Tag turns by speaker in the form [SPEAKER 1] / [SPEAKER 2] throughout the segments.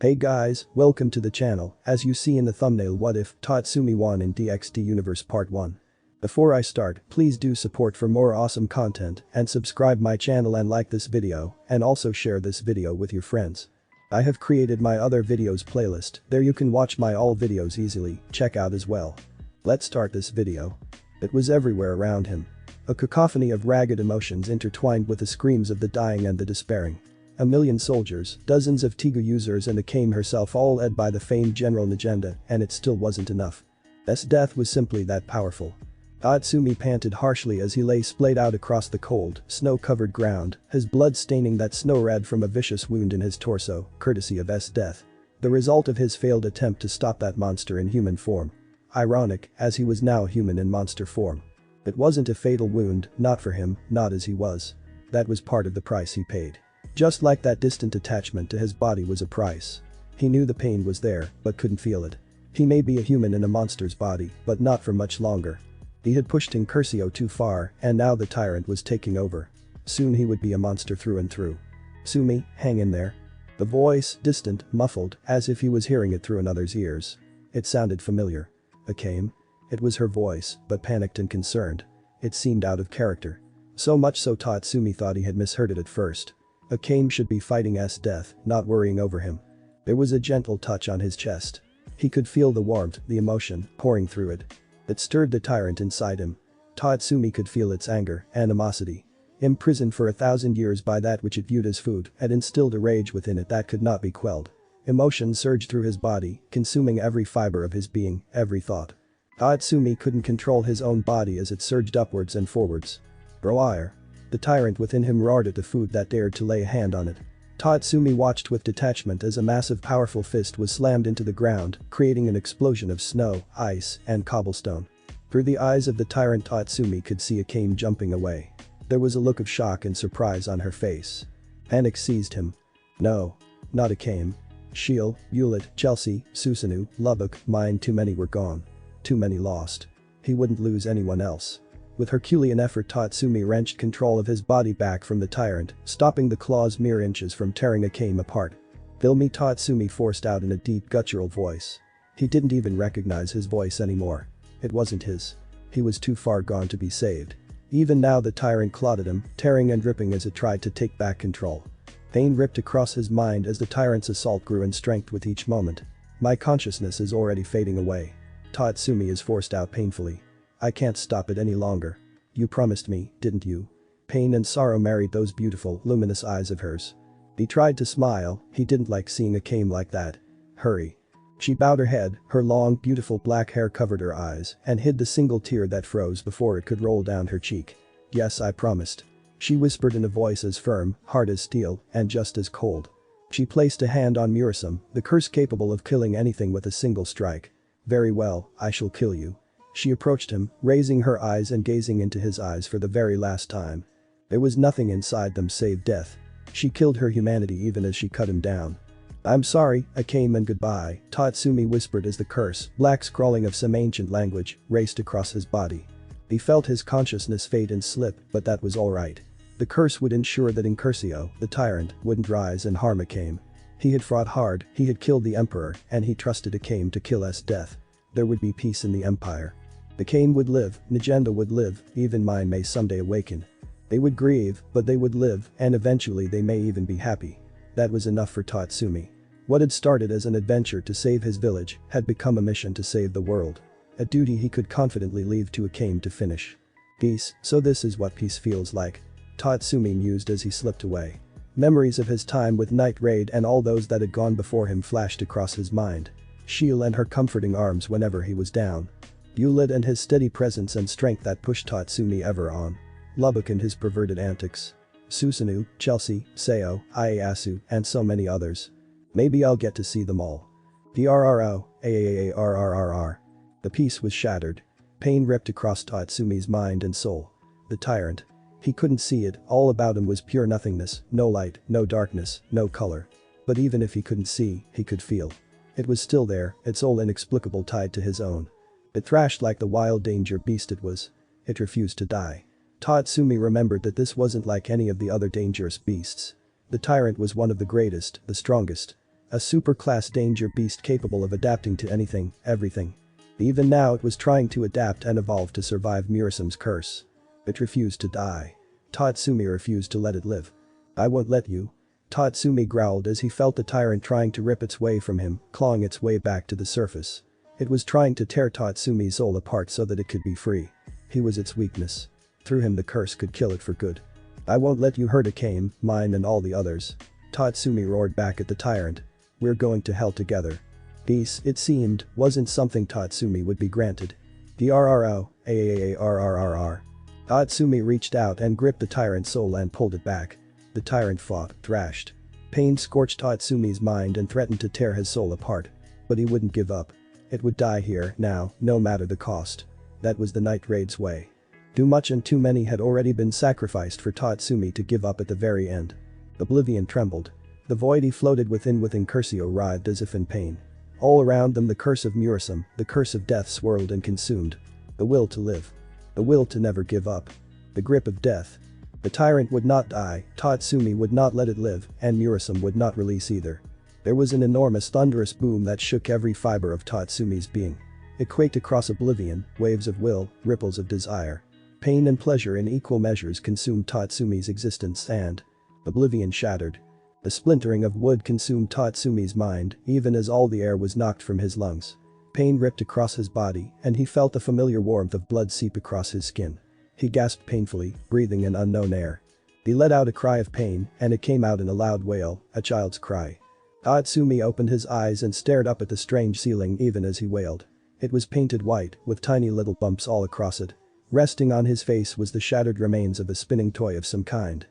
[SPEAKER 1] Hey guys, welcome to the channel. As you see in the thumbnail, what if Tatsumi won in DxD Universe Part 1. Before I start, please do support for more awesome content and subscribe my channel and like this video and also share this video with your friends. I have created my other videos playlist, there you can watch my all videos easily, check out as well. Let's start this video. It was everywhere around him. A cacophony of ragged emotions intertwined with the screams of the dying and the despairing. A million soldiers, dozens of Tigu users and Akame herself all led by the famed General Negenda, and it still wasn't enough. S death was simply that powerful. Tatsumi panted harshly as he lay splayed out across the cold, snow-covered ground, his blood staining that snow red from a vicious wound in his torso, courtesy of S death. The result of his failed attempt to stop that monster in human form. Ironic, as he was now human in monster form. It wasn't a fatal wound, not for him, not as he was. That was part of the price he paid. Just like that distant attachment to his body was a price. He knew the pain was there, but couldn't feel it. He may be a human in a monster's body, but not for much longer. He had pushed Incursio too far, and now the tyrant was taking over. Soon he would be a monster through and through. Sumi, hang in there. The voice, distant, muffled, as if he was hearing it through another's ears. It sounded familiar. Akame? It was her voice, but panicked and concerned. It seemed out of character. So much so Tatsumi thought he had misheard it at first. Akame should be fighting S death, not worrying over him. There was a gentle touch on his chest. He could feel the warmth, the emotion, pouring through it. It stirred the tyrant inside him. Tatsumi could feel its anger, animosity. Imprisoned for 1,000 years by that which it viewed as food had instilled a rage within it that could not be quelled. Emotion surged through his body, consuming every fiber of his being, every thought. Tatsumi couldn't control his own body as it surged upwards and forwards. Broire. The tyrant within him roared at the food that dared to lay a hand on it. Tatsumi watched with detachment as a massive powerful fist was slammed into the ground, creating an explosion of snow, ice, and cobblestone. Through the eyes of the tyrant Tatsumi could see Akame jumping away. There was a look of shock and surprise on her face. Panic seized him. No. Not Akame. Shield, Hewlett, Chelsea, Susanoo, Lubbock, mine, too many were gone. Too many lost. He wouldn't lose anyone else. With Herculean effort Tatsumi wrenched control of his body back from the tyrant, stopping the claws mere inches from tearing Akame apart. "Kill me," Tatsumi forced out in a deep guttural voice. He didn't even recognize his voice anymore. It wasn't his. He was too far gone to be saved. Even now the tyrant clawed at him, tearing and ripping as it tried to take back control. Pain ripped across his mind as the tyrant's assault grew in strength with each moment. "My consciousness is already fading away." Tatsumi is forced out painfully. "I can't stop it any longer. You promised me, didn't you?" Pain and sorrow married those beautiful, luminous eyes of hers. He tried to smile, he didn't like seeing Akame like that. "Hurry." She bowed her head, her long, beautiful black hair covered her eyes and hid the single tear that froze before it could roll down her cheek. "Yes, I promised." She whispered in a voice as firm, hard as steel, and just as cold. She placed a hand on Murasame, the curse capable of killing anything with a single strike. "Very well, I shall kill you." She approached him, raising her eyes and gazing into his eyes for the very last time. There was nothing inside them save death. She killed her humanity even as she cut him down. "I'm sorry, Akame, and goodbye," Tatsumi whispered as the curse, black scrawling of some ancient language, raced across his body. He felt his consciousness fade and slip, but that was alright. The curse would ensure that Incursio, the tyrant, wouldn't rise and harm Akame. He had fought hard, he had killed the emperor, and he trusted Akame to kill S death. There would be peace in the empire. Akame would live, Negenda would live, even mine may someday awaken. They would grieve, but they would live, and eventually they may even be happy. That was enough for Tatsumi. What had started as an adventure to save his village had become a mission to save the world. A duty he could confidently leave to Akame to finish. Peace, so this is what peace feels like. Tatsumi mused as he slipped away. Memories of his time with Night Raid and all those that had gone before him flashed across his mind. Shield and her comforting arms whenever he was down. Hewlett and his steady presence and strength that pushed Tatsumi ever on. Lubbock and his perverted antics. Susanoo, Chelsea, Seo, Ieyasu, and so many others. Maybe I'll get to see them all. PRRO, AAARRRR. The peace was shattered. Pain ripped across Tatsumi's mind and soul. The tyrant. He couldn't see it, all about him was pure nothingness, no light, no darkness, no color. But even if he couldn't see, he could feel. It was still there, its soul inexplicable tied to his own. It thrashed like the wild danger beast it was. It refused to die. Tatsumi remembered that this wasn't like any of the other dangerous beasts. The tyrant was one of the greatest, the strongest. A super-class danger beast capable of adapting to anything, everything. Even now it was trying to adapt and evolve to survive Murasam's curse. It refused to die. Tatsumi refused to let it live. "I won't let you." Tatsumi growled as he felt the tyrant trying to rip its way from him, clawing its way back to the surface. It was trying to tear Tatsumi's soul apart so that it could be free. He was its weakness. Through him the curse could kill it for good. "I won't let you hurt Akame, mine and all the others." Tatsumi roared back at the tyrant. "We're going to hell together." Peace, it seemed, wasn't something Tatsumi would be granted. DRRO, AAARRRR. Tatsumi reached out and gripped the tyrant's soul and pulled it back. The tyrant fought, thrashed. Pain scorched Tatsumi's mind and threatened to tear his soul apart. But he wouldn't give up. It would die here, now, no matter the cost. That was the Night Raid's way. Too much and too many had already been sacrificed for Tatsumi to give up at the very end. Oblivion trembled. The void he floated within Curcio writhed as if in pain. All around them the curse of Murasame, the curse of death swirled and consumed. The will to live. The will to never give up. The grip of death. The tyrant would not die, Tatsumi would not let it live, and Murasame would not release either. There was an enormous thunderous boom that shook every fiber of Tatsumi's being. It quaked across oblivion, waves of will, ripples of desire. Pain and pleasure in equal measures consumed Tatsumi's existence and oblivion shattered. The splintering of wood consumed Tatsumi's mind, even as all the air was knocked from his lungs. Pain ripped across his body, and he felt the familiar warmth of blood seep across his skin. He gasped painfully, breathing in unknown air. He let out a cry of pain, and it came out in a loud wail, a child's cry. Tatsumi opened his eyes and stared up at the strange ceiling even as he wailed. It was painted white, with tiny little bumps all across it. Resting on his face was the shattered remains of a spinning toy of some kind.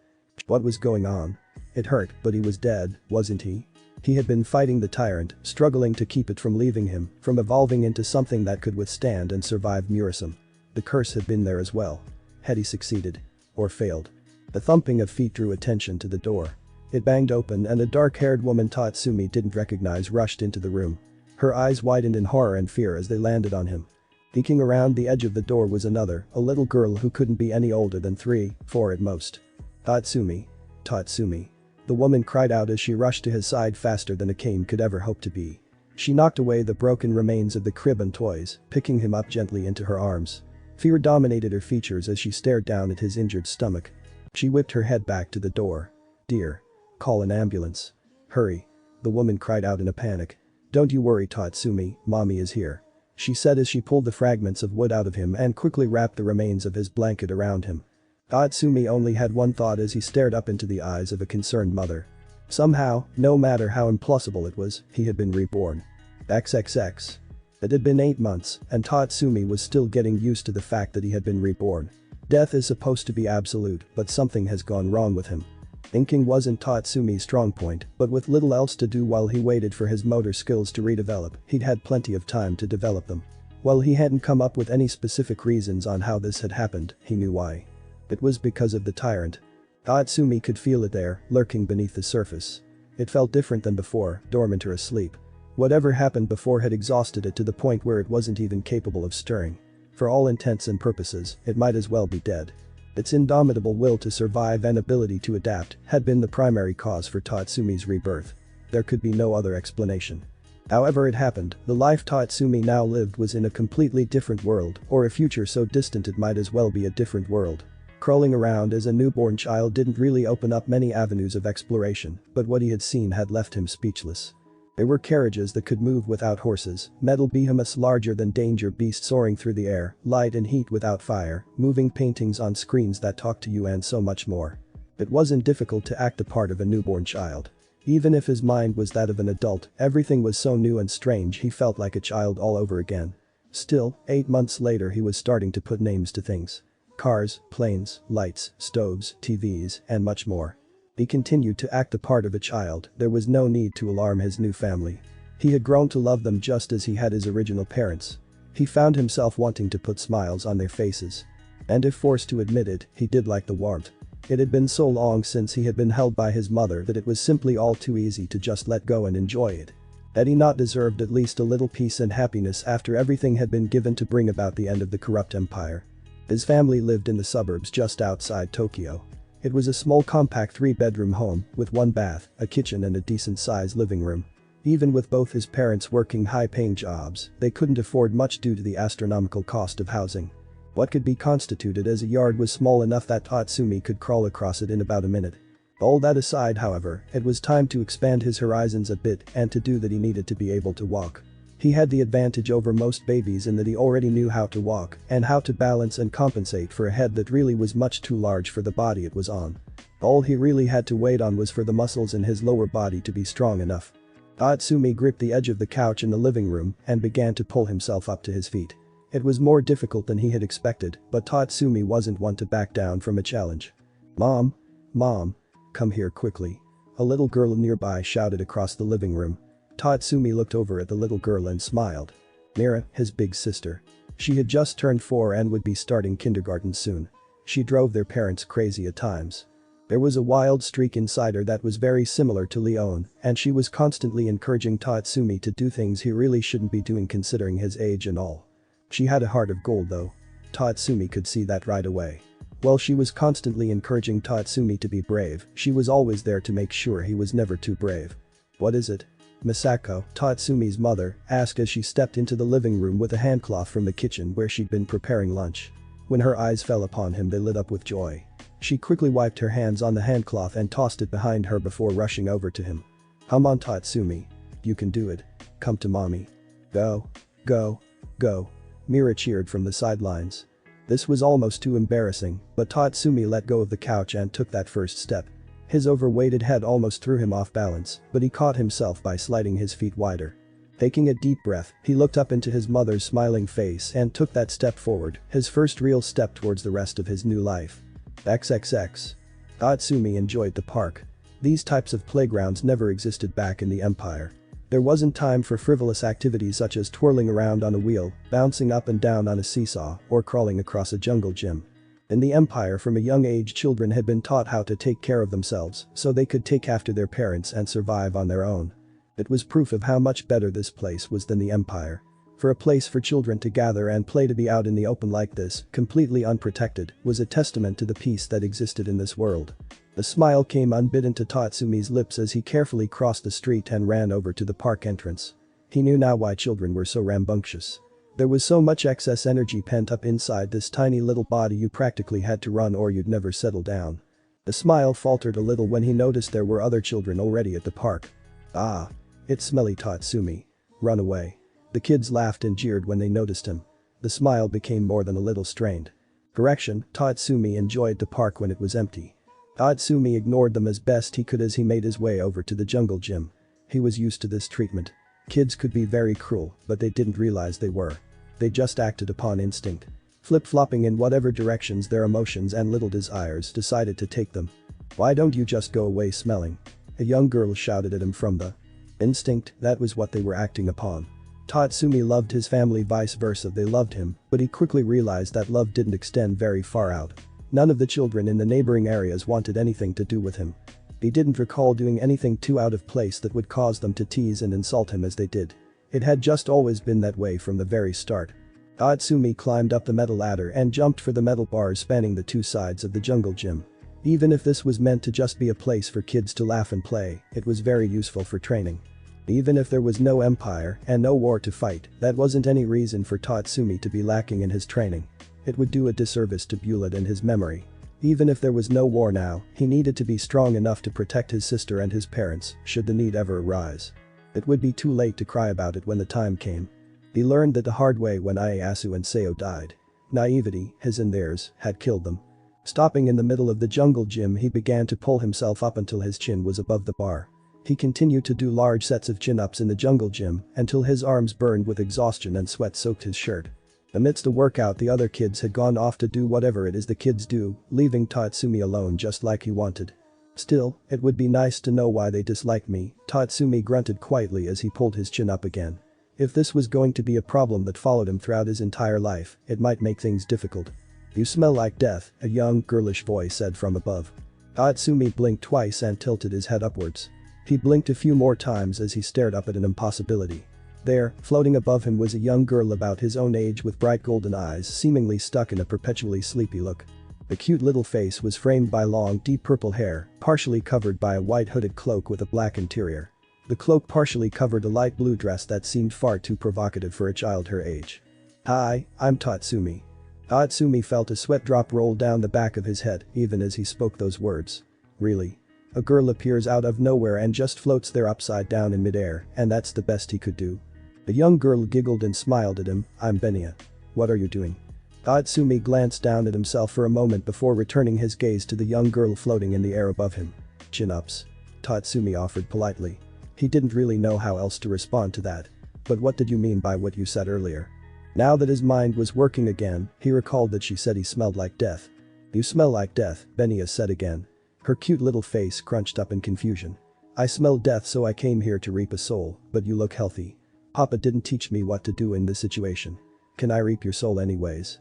[SPEAKER 1] What was going on? It hurt, but he was dead, wasn't he? He had been fighting the tyrant, struggling to keep it from leaving him, from evolving into something that could withstand and survive Murasame. The curse had been there as well. Had he succeeded? Or failed? The thumping of feet drew attention to the door. It banged open and a dark-haired woman Tatsumi didn't recognize rushed into the room. Her eyes widened in horror and fear as they landed on him. Peeking around the edge of the door was another, a little girl who couldn't be any older than 3, 4 at most. "Tatsumi. Tatsumi." The woman cried out as she rushed to his side faster than Akame could ever hope to be. She knocked away the broken remains of the crib and toys, picking him up gently into her arms. Fear dominated her features as she stared down at his injured stomach. She whipped her head back to the door. "Dear. Call an ambulance. Hurry." The woman cried out in a panic. "Don't you worry, Tatsumi, mommy is here," she said as she pulled the fragments of wood out of him and quickly wrapped the remains of his blanket around him. Tatsumi only had one thought as he stared up into the eyes of a concerned mother. Somehow, no matter how implausible it was, he had been reborn. XXX. It had been 8 months, and Tatsumi was still getting used to the fact that he had been reborn. Death is supposed to be absolute, but something has gone wrong with him. Thinking wasn't Tatsumi's strong point, but with little else to do while he waited for his motor skills to redevelop, he'd had plenty of time to develop them. While he hadn't come up with any specific reasons on how this had happened, he knew why. It was because of the tyrant. Tatsumi could feel it there, lurking beneath the surface. It felt different than before, dormant or asleep. Whatever happened before had exhausted it to the point where it wasn't even capable of stirring. For all intents and purposes, it might as well be dead. Its indomitable will to survive and ability to adapt had been the primary cause for Tatsumi's rebirth. There could be no other explanation. However it happened, the life Tatsumi now lived was in a completely different world, or a future so distant it might as well be a different world. Crawling around as a newborn child didn't really open up many avenues of exploration, but what he had seen had left him speechless. There were carriages that could move without horses, metal behemoths larger than danger beasts soaring through the air, light and heat without fire, moving paintings on screens that talked to you and so much more. It wasn't difficult to act the part of a newborn child. Even if his mind was that of an adult, everything was so new and strange he felt like a child all over again. Still, 8 months later he was starting to put names to things. Cars, planes, lights, stoves, TVs, and much more. He continued to act the part of a child, there was no need to alarm his new family. He had grown to love them just as he had his original parents. He found himself wanting to put smiles on their faces. And if forced to admit it, he did like the warmth. It had been so long since he had been held by his mother that it was simply all too easy to just let go and enjoy it. Had he not deserved at least a little peace and happiness after everything had been given to bring about the end of the corrupt empire? His family lived in the suburbs just outside Tokyo. It was a small compact 3-bedroom home with 1 bath, a kitchen and a decent-sized living room. Even with both his parents working high-paying jobs, they couldn't afford much due to the astronomical cost of housing. What could be constituted as a yard was small enough that Tatsumi could crawl across it in about a minute. All that aside, however, it was time to expand his horizons a bit, and to do that he needed to be able to walk. He had the advantage over most babies in that he already knew how to walk and how to balance and compensate for a head that really was much too large for the body it was on. All he really had to wait on was for the muscles in his lower body to be strong enough. Tatsumi gripped the edge of the couch in the living room and began to pull himself up to his feet. It was more difficult than he had expected, but Tatsumi wasn't one to back down from a challenge. "Mom? Mom? Come here quickly." A little girl nearby shouted across the living room. Tatsumi looked over at the little girl and smiled. Mira, his big sister. She had just turned 4 and would be starting kindergarten soon. She drove their parents crazy at times. There was a wild streak inside her that was very similar to Leon, and she was constantly encouraging Tatsumi to do things he really shouldn't be doing considering his age and all. She had a heart of gold though. Tatsumi could see that right away. While she was constantly encouraging Tatsumi to be brave, she was always there to make sure he was never too brave. "What is it?" Misako, Tatsumi's mother, asked as she stepped into the living room with a handcloth from the kitchen where she'd been preparing lunch. When her eyes fell upon him, they lit up with joy. She quickly wiped her hands on the handcloth and tossed it behind her before rushing over to him. "Come on, Tatsumi. You can do it. Come to mommy. Go. Go. Go." Mira cheered from the sidelines. This was almost too embarrassing, but Tatsumi let go of the couch and took that first step. His overweighted head almost threw him off balance, but he caught himself by sliding his feet wider. Taking a deep breath, he looked up into his mother's smiling face and took that step forward, his first real step towards the rest of his new life. XXX. Tatsumi enjoyed the park. These types of playgrounds never existed back in the Empire. There wasn't time for frivolous activities such as twirling around on a wheel, bouncing up and down on a seesaw, or crawling across a jungle gym. In the Empire, from a young age, children had been taught how to take care of themselves so they could take after their parents and survive on their own. It was proof of how much better this place was than the Empire. For a place for children to gather and play, to be out in the open like this, completely unprotected, was a testament to the peace that existed in this world. The smile came unbidden to Tatsumi's lips as he carefully crossed the street and ran over to the park entrance. He knew now why children were so rambunctious. There was so much excess energy pent up inside this tiny little body, you practically had to run or you'd never settle down. The smile faltered a little when he noticed there were other children already at the park. "Ah. It's smelly, Tatsumi. Run away." The kids laughed and jeered when they noticed him. The smile became more than a little strained. Correction, Tatsumi enjoyed the park when it was empty. Tatsumi ignored them as best he could as he made his way over to the jungle gym. He was used to this treatment. Kids could be very cruel, but they didn't realize they were. They just acted upon instinct. Flip-flopping in whatever directions their emotions and little desires decided to take them. "Why don't you just go away smelling?" A young girl shouted at him from the instinct. That was what they were acting upon. Tatsumi loved his family, vice versa, they loved him, but he quickly realized that love didn't extend very far out. None of the children in the neighboring areas wanted anything to do with him. He didn't recall doing anything too out of place that would cause them to tease and insult him as they did. It had just always been that way from the very start. Tatsumi climbed up the metal ladder and jumped for the metal bars spanning the two sides of the jungle gym. Even if this was meant to just be a place for kids to laugh and play, it was very useful for training. Even if there was no empire and no war to fight, that wasn't any reason for Tatsumi to be lacking in his training. It would do a disservice to Bullet and his memory. Even if there was no war now, he needed to be strong enough to protect his sister and his parents, should the need ever arise. It would be too late to cry about it when the time came. He learned that the hard way when Ieyasu and Seo died. Naivety, his and theirs, had killed them. Stopping in the middle of the jungle gym, he began to pull himself up until his chin was above the bar. He continued to do large sets of chin-ups in the jungle gym until his arms burned with exhaustion and sweat soaked his shirt. Amidst the workout, the other kids had gone off to do whatever it is the kids do, leaving Tatsumi alone just like he wanted. "Still, it would be nice to know why they dislike me," Tatsumi grunted quietly as he pulled his chin up again. If this was going to be a problem that followed him throughout his entire life, it might make things difficult. "You smell like death," a young, girlish voice said from above. Tatsumi blinked twice and tilted his head upwards. He blinked a few more times as he stared up at an impossibility. There, floating above him, was a young girl about his own age with bright golden eyes seemingly stuck in a perpetually sleepy look. The cute little face was framed by long, deep purple hair, partially covered by a white hooded cloak with a black interior. The cloak partially covered a light blue dress that seemed far too provocative for a child her age. "Hi, I'm Tatsumi." Tatsumi felt a sweat drop roll down the back of his head even as he spoke those words. Really? A girl appears out of nowhere and just floats there upside down in midair, and that's the best he could do? The young girl giggled and smiled at him. "I'm Benia. What are you doing?" Tatsumi glanced down at himself for a moment before returning his gaze to the young girl floating in the air above him. "Chin-ups," Tatsumi offered politely. He didn't really know how else to respond to that. "But what did you mean by what you said earlier?" Now that his mind was working again, he recalled that she said he smelled like death. "You smell like death," Benia said again. Her cute little face crunched up in confusion. "I smell death, so I came here to reap a soul, but you look healthy. Papa didn't teach me what to do in this situation. Can I reap your soul anyways?"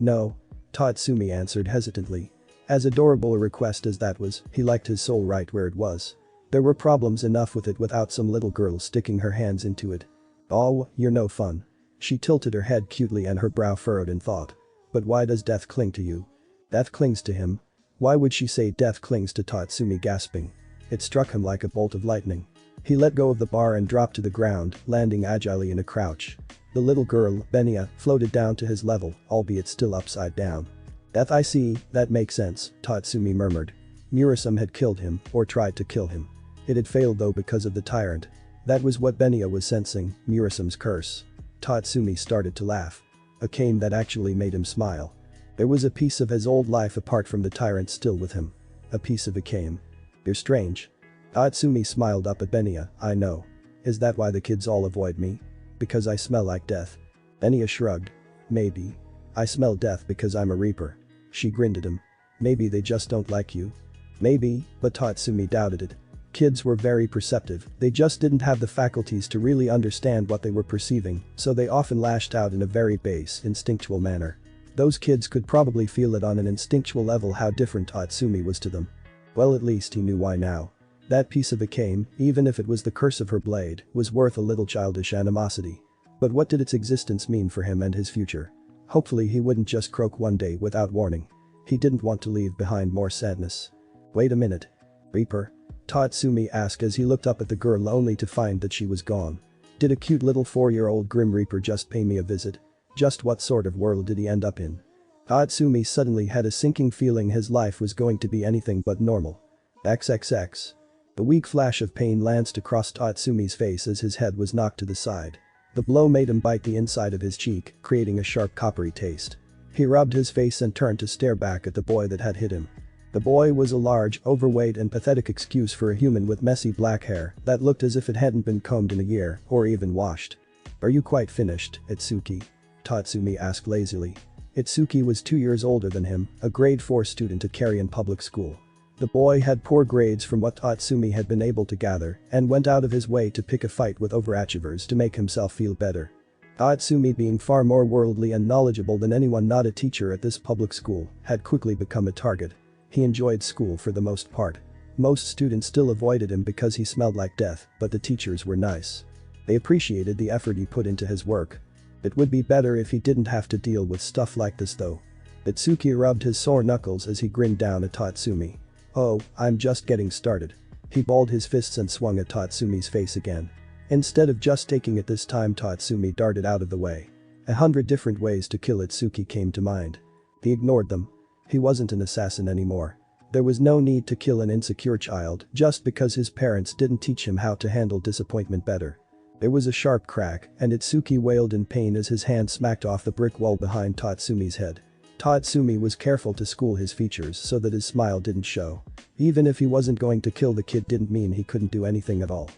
[SPEAKER 1] No," Tatsumi answered hesitantly. As adorable a request as that was, he liked his soul right where it was. There were problems enough with it without some little girl sticking her hands into it. "Oh, you're no fun." She tilted her head cutely and her brow furrowed in thought. "But why does death cling to you?" "Death clings to him?" Why would she say death clings to Tatsumi, gasping? It struck him like a bolt of lightning. He let go of the bar and dropped to the ground, landing agilely in a crouch. The little girl, Benia, floated down to his level, albeit still upside down. "Death, I see, that makes sense," Tatsumi murmured. Murasame had killed him, or tried to kill him. It had failed though because of the tyrant. That was what Benia was sensing, Murasame's curse. Tatsumi started to laugh. A cane that actually made him smile. There was a piece of his old life apart from the tyrant still with him. A piece of a cane. "You're strange." Tatsumi smiled up at Benia. "I know. Is that why the kids all avoid me? Because I smell like death?" Benia shrugged. "Maybe. I smell death because I'm a reaper." She grinned at him. "Maybe they just don't like you." "Maybe," but Tatsumi doubted it. Kids were very perceptive, they just didn't have the faculties to really understand what they were perceiving, so they often lashed out in a very base, instinctual manner. Those kids could probably feel it on an instinctual level how different Tatsumi was to them. Well, at least he knew why now. That piece of a cane, even if it was the curse of her blade, was worth a little childish animosity. But what did its existence mean for him and his future? Hopefully he wouldn't just croak one day without warning. He didn't want to leave behind more sadness. "Wait a minute. Reaper?" Tatsumi asked as he looked up at the girl only to find that she was gone. Did a cute little 4-year-old Grim Reaper just pay me a visit? Just what sort of world did he end up in? Tatsumi suddenly had a sinking feeling his life was going to be anything but normal. XXX. The weak flash of pain lanced across Tatsumi's face as his head was knocked to the side. The blow made him bite the inside of his cheek, creating a sharp coppery taste. He rubbed his face and turned to stare back at the boy that had hit him. The boy was a large, overweight and pathetic excuse for a human with messy black hair that looked as if it hadn't been combed in a year or even washed. "Are you quite finished, Itsuki?" Tatsumi asked lazily. Itsuki was 2 years older than him, a grade 4 student at Carrion Public School. The boy had poor grades from what Tatsumi had been able to gather and went out of his way to pick a fight with overachievers to make himself feel better. Tatsumi, being far more worldly and knowledgeable than anyone not a teacher at this public school, had quickly become a target. He enjoyed school for the most part. Most students still avoided him because he smelled like death, but the teachers were nice. They appreciated the effort he put into his work. It would be better if he didn't have to deal with stuff like this though. Itsuki rubbed his sore knuckles as he grinned down at Tatsumi. "Oh, I'm just getting started." He balled his fists and swung at Tatsumi's face again. Instead of just taking it this time, Tatsumi darted out of the way. 100 different ways to kill Itsuki came to mind. He ignored them. He wasn't an assassin anymore. There was no need to kill an insecure child just because his parents didn't teach him how to handle disappointment better. There was a sharp crack and Itsuki wailed in pain as his hand smacked off the brick wall behind Tatsumi's head. Tatsumi was careful to school his features so that his smile didn't show. Even if he wasn't going to kill the kid didn't mean he couldn't do anything at all.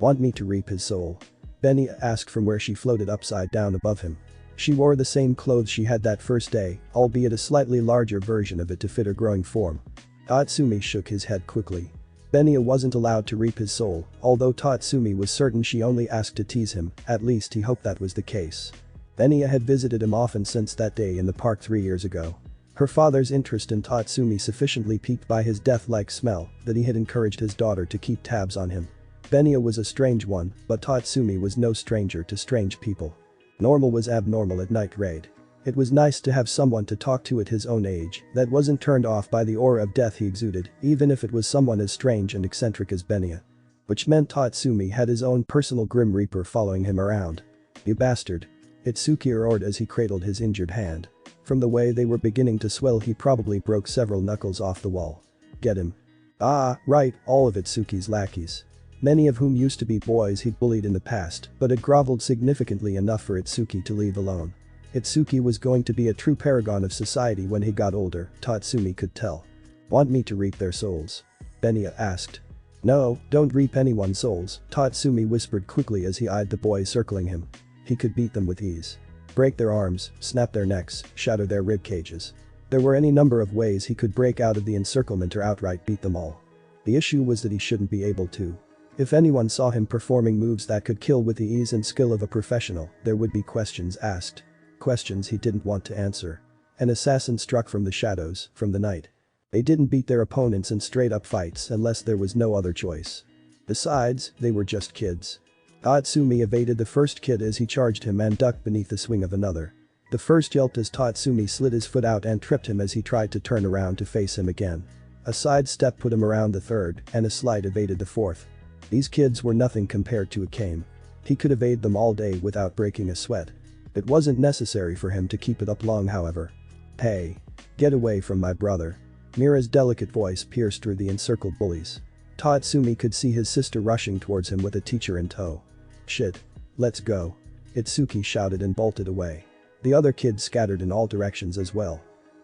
[SPEAKER 1] "Want me to reap his soul?" Benia asked from where she floated upside down above him. She wore the same clothes she had that first day, albeit a slightly larger version of it to fit her growing form. Tatsumi shook his head quickly. Benia wasn't allowed to reap his soul, although Tatsumi was certain she only asked to tease him, at least he hoped that was the case. Benia had visited him often since that day in the park 3 years ago. Her father's interest in Tatsumi sufficiently piqued by his death-like smell that he had encouraged his daughter to keep tabs on him. Benia was a strange one, but Tatsumi was no stranger to strange people. Normal was abnormal at night raid. It was nice to have someone to talk to at his own age that wasn't turned off by the aura of death he exuded, even if it was someone as strange and eccentric as Benia. which meant Tatsumi had his own personal Grim Reaper following him around. "You bastard." Itsuki roared as he cradled his injured hand. From the way they were beginning to swell, he probably broke several knuckles off the wall. "Get him." Ah, right, all of Itsuki's lackeys. Many of whom used to be boys he'd bullied in the past, but had groveled significantly enough for Itsuki to leave alone. Itsuki was going to be a true paragon of society when he got older, Tatsumi could tell. "Want me to reap their souls?" Benya asked. "No, don't reap anyone's souls," Tatsumi whispered quickly as he eyed the boys circling him. He could beat them with ease. Break their arms, snap their necks, shatter their rib cages. There were any number of ways he could break out of the encirclement or outright beat them all. The issue was that he shouldn't be able to. If anyone saw him performing moves that could kill with the ease and skill of a professional, there would be questions asked. Questions he didn't want to answer. An assassin struck from the shadows, from the night. They didn't beat their opponents in straight-up fights unless there was no other choice. Besides, they were just kids. Tatsumi evaded the first kid as he charged him and ducked beneath the swing of another. The first yelped as Tatsumi slid his foot out and tripped him as he tried to turn around to face him again. A side step put him around the third, and a slide evaded the fourth. These kids were nothing compared to a Kame. He could evade them all day without breaking a sweat. It wasn't necessary for him to keep it up long, however. "Hey. Get away from my brother." Mira's delicate voice pierced through the encircled bullies. Tatsumi could see his sister rushing towards him with a teacher in tow. "Shit. Let's go." Itsuki shouted and bolted away. The other kids scattered in all directions as well.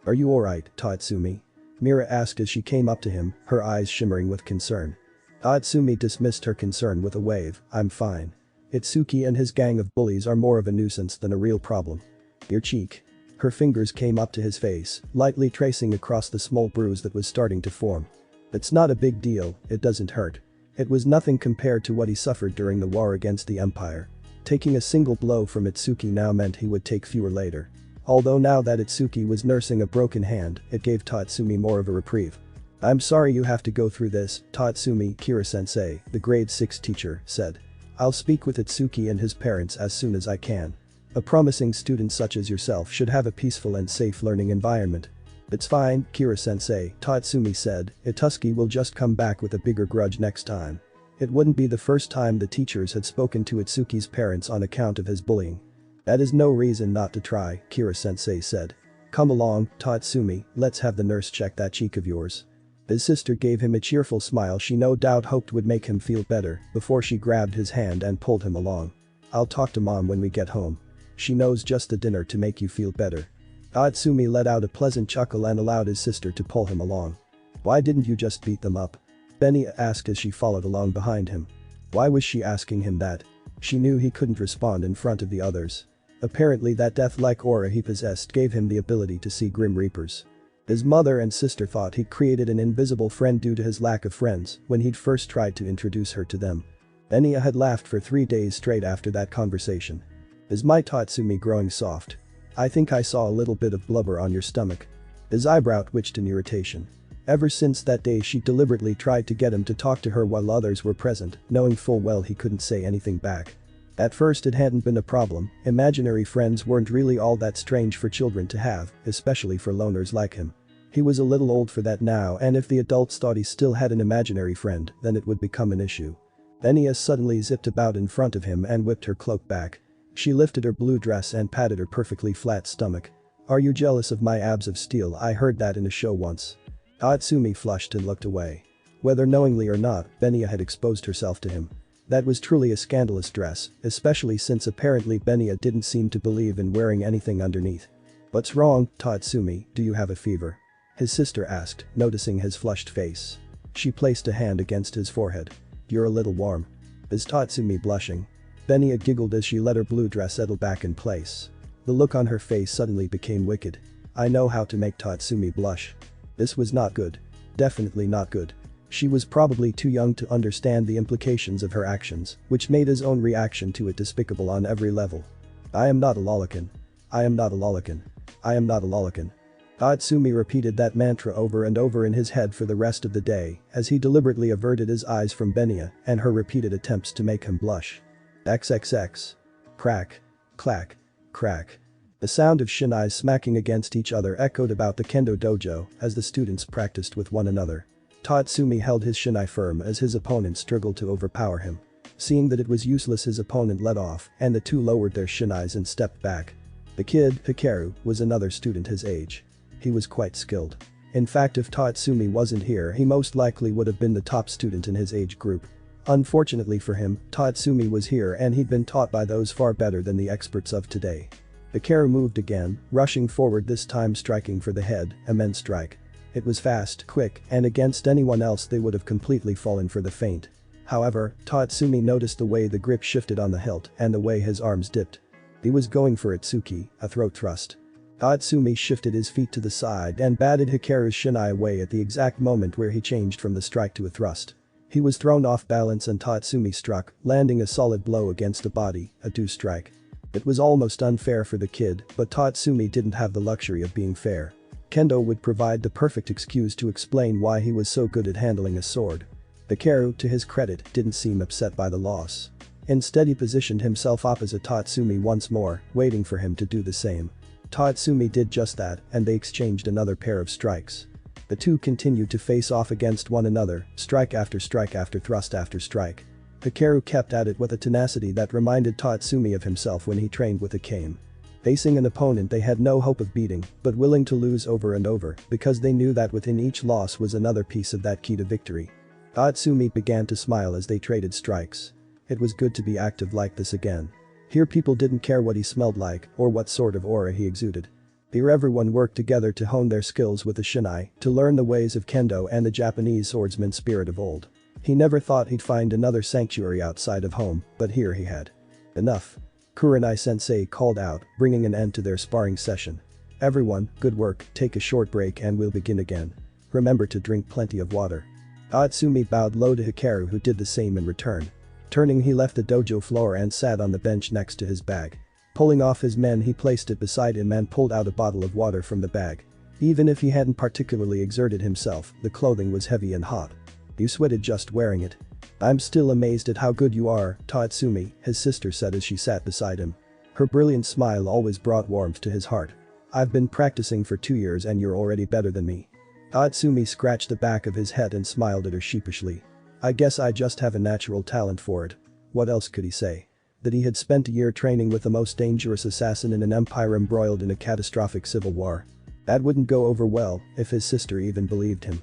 [SPEAKER 1] "Are you alright, Tatsumi?" Mira asked as she came up to him, her eyes shimmering with concern. Tatsumi dismissed her concern with a wave. "I'm fine. Itsuki and his gang of bullies are more of a nuisance than a real problem." "Your cheek." Her fingers came up to his face, lightly tracing across the small bruise that was starting to form. "It's not a big deal, it doesn't hurt." It was nothing compared to what he suffered during the war against the Empire. Taking a single blow from Itsuki now meant he would take fewer later. Although now that Itsuki was nursing a broken hand, it gave Tatsumi more of a reprieve. "I'm sorry you have to go through this, Tatsumi," Kira-sensei, the grade 6 teacher, said. "I'll speak with Itsuki and his parents as soon as I can. A promising student such as yourself should have a peaceful and safe learning environment." "It's fine, Kira-sensei," Tatsumi said. "Itsuki will just come back with a bigger grudge next time." It wouldn't be the first time the teachers had spoken to Itsuki's parents on account of his bullying. "That is no reason not to try," Kira-sensei said. "Come along, Tatsumi, let's have the nurse check that cheek of yours." His sister gave him a cheerful smile she no doubt hoped would make him feel better before she grabbed his hand and pulled him along. "I'll talk to mom when we get home. She knows just the dinner to make you feel better." Tatsumi let out a pleasant chuckle and allowed his sister to pull him along. "Why didn't you just beat them up?" Benya asked as she followed along behind him. Why was she asking him that? She knew he couldn't respond in front of the others. Apparently that death-like aura he possessed gave him the ability to see Grim Reapers. His mother and sister thought he'd created an invisible friend due to his lack of friends when he'd first tried to introduce her to them. Benya had laughed for 3 days straight after that conversation. "Is my Tatsumi growing soft? I think I saw a little bit of blubber on your stomach." His eyebrow twitched in irritation. Ever since that day she deliberately tried to get him to talk to her while others were present, knowing full well he couldn't say anything back. At first it hadn't been a problem, imaginary friends weren't really all that strange for children to have, especially for loners like him. He was a little old for that now, and if the adults thought he still had an imaginary friend, then it would become an issue. Benya suddenly zipped about in front of him and whipped her cloak back. She lifted her blue dress and patted her perfectly flat stomach. "Are you jealous of my abs of steel? I heard that in a show once." Tatsumi flushed and looked away. Whether knowingly or not, Benya had exposed herself to him. That was truly a scandalous dress, especially since apparently Benya didn't seem to believe in wearing anything underneath. "What's wrong, Tatsumi, do you have a fever?" his sister asked, noticing his flushed face. She placed a hand against his forehead. "You're a little warm." Is Tatsumi blushing? Benya giggled as she let her blue dress settle back in place. The look on her face suddenly became wicked. "I know how to make Tatsumi blush." This was not good. Definitely not good. She was probably too young to understand the implications of her actions, which made his own reaction to it despicable on every level. "I am not a lolicon. I am not a lolicon. I am not a lolicon." Tatsumi repeated that mantra over and over in his head for the rest of the day as he deliberately averted his eyes from Benya and her repeated attempts to make him blush. XXX. Crack. Clack. Crack. The sound of shinais smacking against each other echoed about the kendo dojo as the students practiced with one another. Tatsumi held his shinai firm as his opponent struggled to overpower him. Seeing that it was useless, his opponent let off and the two lowered their shinais and stepped back. The kid, Hikaru, was another student his age. He was quite skilled. In fact, if Tatsumi wasn't here, he most likely would have been the top student in his age group. Unfortunately for him, Tatsumi was here and he'd been taught by those far better than the experts of today. Hikaru moved again, rushing forward, this time striking for the head, immense strike. It was fast, quick, and against anyone else they would have completely fallen for the feint. However, Tatsumi noticed the way the grip shifted on the hilt and the way his arms dipped. He was going for it, Tsuki, a throat thrust. Tatsumi shifted his feet to the side and batted Hikaru's shinai away at the exact moment where he changed from the strike to a thrust. He was thrown off balance and Tatsumi struck, landing a solid blow against the body, a two strike. It was almost unfair for the kid, but Tatsumi didn't have the luxury of being fair. Kendo would provide the perfect excuse to explain why he was so good at handling a sword. Hikaru, to his credit, didn't seem upset by the loss. Instead, he positioned himself opposite Tatsumi once more, waiting for him to do the same. Tatsumi did just that, and they exchanged another pair of strikes. The two continued to face off against one another, strike after thrust after strike. Hikaru kept at it with a tenacity that reminded Tatsumi of himself when he trained with a cane. Facing an opponent they had no hope of beating, but willing to lose over and over, because they knew that within each loss was another piece of that key to victory. Tatsumi began to smile as they traded strikes. It was good to be active like this again. Here people didn't care what he smelled like or what sort of aura he exuded. Here everyone worked together to hone their skills with the shinai, to learn the ways of kendo and the Japanese swordsman spirit of old. He never thought he'd find another sanctuary outside of home, but here he had. Enough. Kurenai-sensei called out, bringing an end to their sparring session. Everyone, good work, take a short break and we'll begin again. Remember to drink plenty of water. Tatsumi bowed low to Hikaru, who did the same in return. Turning, he left the dojo floor and sat on the bench next to his bag. Pulling off his men, he placed it beside him and pulled out a bottle of water from the bag. Even if he hadn't particularly exerted himself, the clothing was heavy and hot. You sweated just wearing it. I'm still amazed at how good you are, Tatsumi, his sister said as she sat beside him. Her brilliant smile always brought warmth to his heart. I've been practicing for 2 years and you're already better than me. Tatsumi scratched the back of his head and smiled at her sheepishly. I guess I just have a natural talent for it. What else could he say? That he had spent a year training with the most dangerous assassin in an empire embroiled in a catastrophic civil war. That wouldn't go over well if his sister even believed him.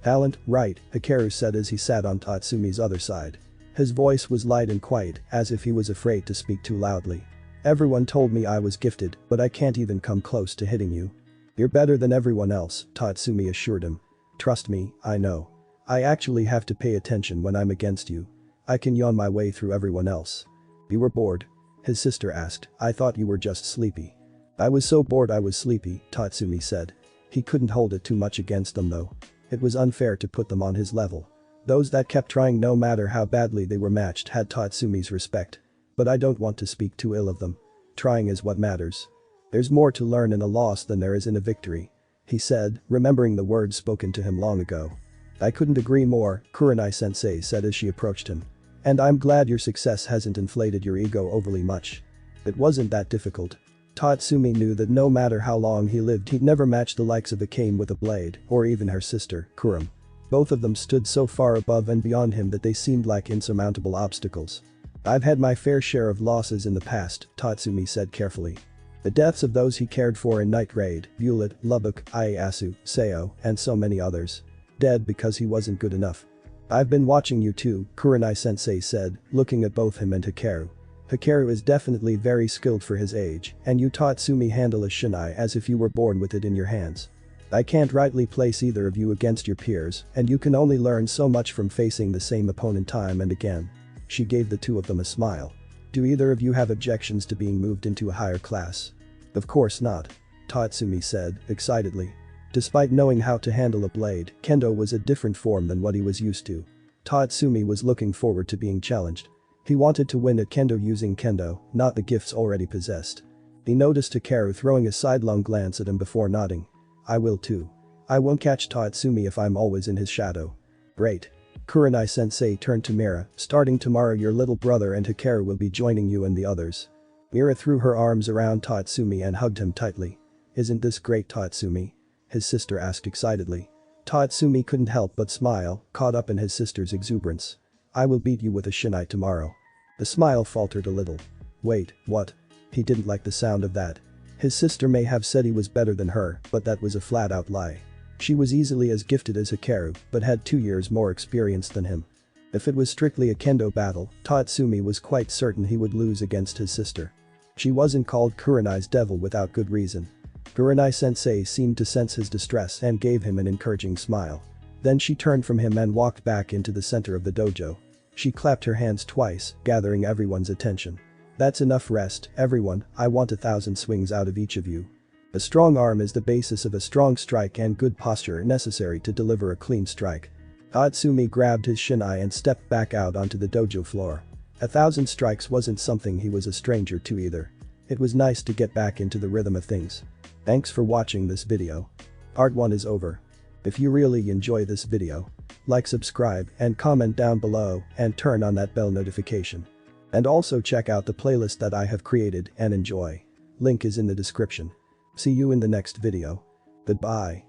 [SPEAKER 1] Talent, right, Hikaru said as he sat on Tatsumi's other side. His voice was light and quiet, as if he was afraid to speak too loudly. Everyone told me I was gifted, but I can't even come close to hitting you. You're better than everyone else, Tatsumi assured him. Trust me, I know. I actually have to pay attention when I'm against you. I can yawn my way through everyone else. You were bored? His sister asked. I thought you were just sleepy. I was so bored I was sleepy, Tatsumi said. He couldn't hold it too much against them though. It was unfair to put them on his level. Those that kept trying no matter how badly they were matched had Tatsumi's respect. But I don't want to speak too ill of them. Trying is what matters. There's more to learn in a loss than there is in a victory, he said, remembering the words spoken to him long ago. I couldn't agree more, Kurenai-sensei said as she approached him. And I'm glad your success hasn't inflated your ego overly much. It wasn't that difficult. Tatsumi knew that no matter how long he lived he'd never match the likes of Akame with a blade, or even her sister, Kurum. Both of them stood so far above and beyond him that they seemed like insurmountable obstacles. I've had my fair share of losses in the past, Tatsumi said carefully. The deaths of those he cared for in Night Raid, Bulet, Lubbock, Ieyasu, Seo, and so many others. Dead because he wasn't good enough. I've been watching you too, Kurenai-sensei said, looking at both him and Hikaru. Hikaru is definitely very skilled for his age, and you Tatsumi handle a shinai as if you were born with it in your hands. I can't rightly place either of you against your peers, and you can only learn so much from facing the same opponent time and again. She gave the two of them a smile. Do either of you have objections to being moved into a higher class? Of course not. Tatsumi said, excitedly. Despite knowing how to handle a blade, kendo was a different form than what he was used to. Tatsumi was looking forward to being challenged. He wanted to win at kendo using kendo, not the gifts already possessed. He noticed Hikaru throwing a sidelong glance at him before nodding. I will too. I won't catch Tatsumi if I'm always in his shadow. Great. Kurenai-sensei turned to Mira, starting tomorrow your little brother and Hikaru will be joining you and the others. Mira threw her arms around Tatsumi and hugged him tightly. Isn't this great, Tatsumi? His sister asked excitedly. Tatsumi couldn't help but smile, caught up in his sister's exuberance. I will beat you with a shinai tomorrow. The smile faltered a little. Wait, what? He didn't like the sound of that. His sister may have said he was better than her, but that was a flat-out lie. She was easily as gifted as Hikaru, but had 2 years more experience than him. If it was strictly a kendo battle, Tatsumi was quite certain he would lose against his sister. She wasn't called Kurenai's devil without good reason. Kurenai-sensei seemed to sense his distress and gave him an encouraging smile. Then she turned from him and walked back into the center of the dojo. She clapped her hands twice, gathering everyone's attention. That's enough rest, everyone, I want 1,000 swings out of each of you. A strong arm is the basis of a strong strike and good posture necessary to deliver a clean strike. Tatsumi grabbed his shinai and stepped back out onto the dojo floor. 1,000 strikes wasn't something he was a stranger to either. It was nice to get back into the rhythm of things. Thanks for watching this video. Part 1 is over. If you really enjoy this video, like, subscribe, and comment down below and turn on that bell notification. And also check out the playlist that I have created and enjoy. Link is in the description. See you in the next video. Goodbye.